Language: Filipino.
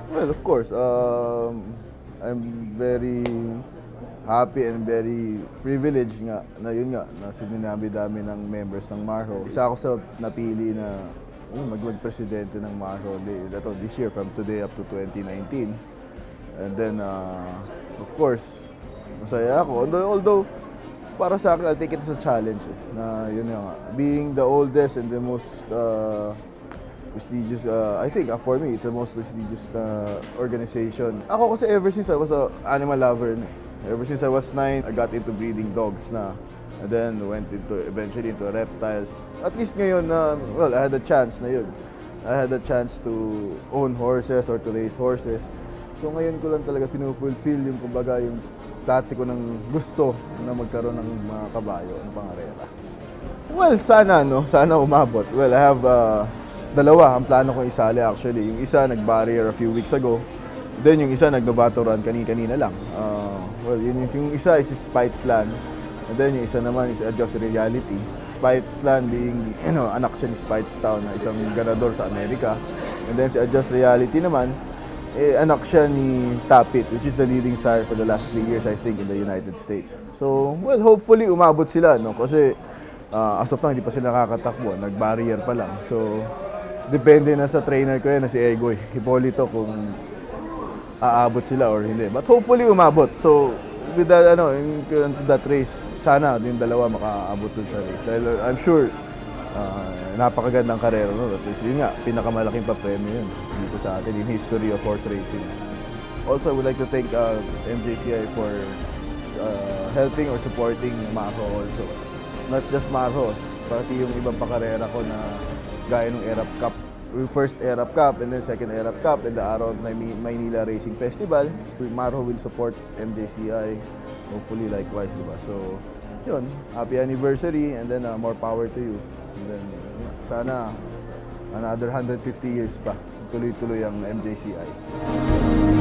Well, of course, I'm very happy and very privileged nga na yun nga, na sininabi-dami ng members ng Marho. Isa ako sa napili na magpresidente ng Marho this year from today up to 2019. And then, of course, masaya ako. Although para sa akin, I'll take it as a challenge. Na yun nga, being the oldest and the most prestigious, I think for me, it's the most prestigious organization. Ako kasi ever since I was an animal lover, ever since I was 9, I got into breeding dogs na. And then went eventually into reptiles. At least ngayon, well, I had a chance na yun. I had a chance to own horses or to raise horses. So ngayon ko lang talaga pinufulfill yung kumbaga yung dati ko nang gusto na magkaroon ng mga kabayo ng pangarera. Well, sana umabot. Well, I have dalawa ang plano kong isali actually. Yung isa nag-barrier a few weeks ago. Then yung isa nag-novato run kanina lang. Well, yung isa is Spitesland. And then yung isa naman is Adjust Reality. Spitesland being, anak siya ni Spitestown na isang ganador sa Amerika. And then si Adjust Reality naman, anak siya ni Tapit, which is the leading sire for the last 3 years, I think, in the United States. So, well, hopefully umabot sila, no? Kasi as of now, hindi pa sila nakakatakbo. Nag-barrier pa lang. So, depende na sa trainer ko yan na si Egoy Hipolito kung aabot sila or hindi. But hopefully umabot. So, with that, into that race, sana yung dalawa makaabot dun sa race. Dahil I'm sure, napakagandang karera, no? At least, yun nga, pinakamalaking pa-premyo yun dito sa atin in history of horse racing. Also, I would like to thank MJCI for helping or supporting Marho also. Not just Marho, pati yung ibang pakarera ko na gaya ng Erap Cup. First Erap Cup and then second Erap Cup and the Around Maynila Racing Festival. Marho will support MJCI, hopefully likewise, diba? So, yun, happy anniversary and then more power to you. And then, sana another 150 years pa, tuloy-tuloy ang MJCI.